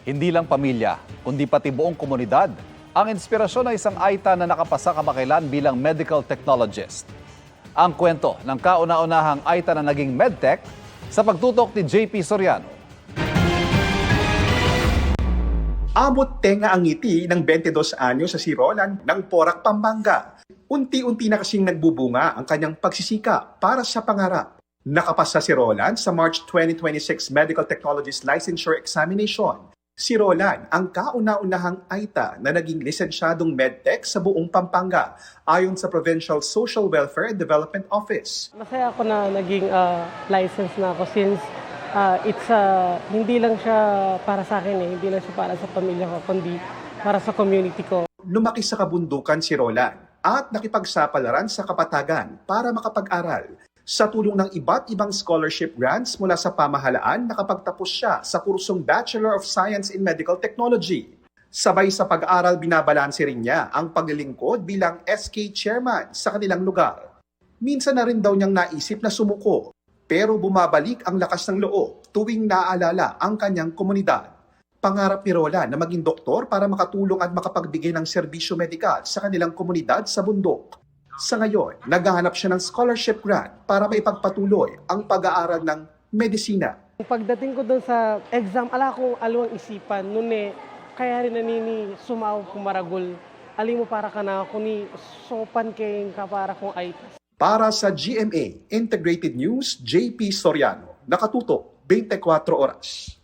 Hindi lang pamilya, kundi pati buong komunidad ang inspirasyon ng isang Aita na nakapasa kamakailan bilang medical technologist. Ang kwento ng kauna-unahang Aita na naging medtech sa pagtutok ni JP Soriano. Abot tenga ang ngiti ng 22 anyo sa si Roland ng Porac, Pampanga. Unti-unti na kasing nagbubunga ang kanyang pagsisika para sa pangarap. Nakapasa si Roland sa March 2026 Medical Technologist Licensure Examination. Si Roland ang kauna-unahang Aita na naging lisensyadong medtech sa buong Pampanga ayon sa Provincial Social Welfare and Development Office. Masaya ako na naging license na ako since hindi lang siya para sa akin, hindi lang siya para sa pamilya ko, kundi para sa community ko. Lumaki sa kabundukan si Roland at nakipagsapalaran sa kapatagan para makapag-aral. Sa tulong ng iba't ibang scholarship grants mula sa pamahalaan, nakapagtapos siya sa kursong Bachelor of Science in Medical Technology. Sabay sa pag-aaral, binabalanse rin niya ang paglilingkod bilang SK chairman sa kanilang lugar. Minsan na rin daw niyang naisip na sumuko, pero bumabalik ang lakas ng loob tuwing naaalala ang kanyang komunidad. Pangarap ni Roland na maging doktor para makatulong at makapagbigay ng serbisyo medikal sa kanilang komunidad sa bundok. Sa ngayon, naghahanap siya ng scholarship grant para maipagpatuloy ang pag-aaral ng medisina. Pagdating ko doon sa exam, ala kong alawang isipan, kaya rin nanini sumaw kumaragol. Aling mo para ka na ako ni sopan kayong kapara kong Aita. Para sa GMA Integrated News, JP Soriano, nakatutok 24 oras.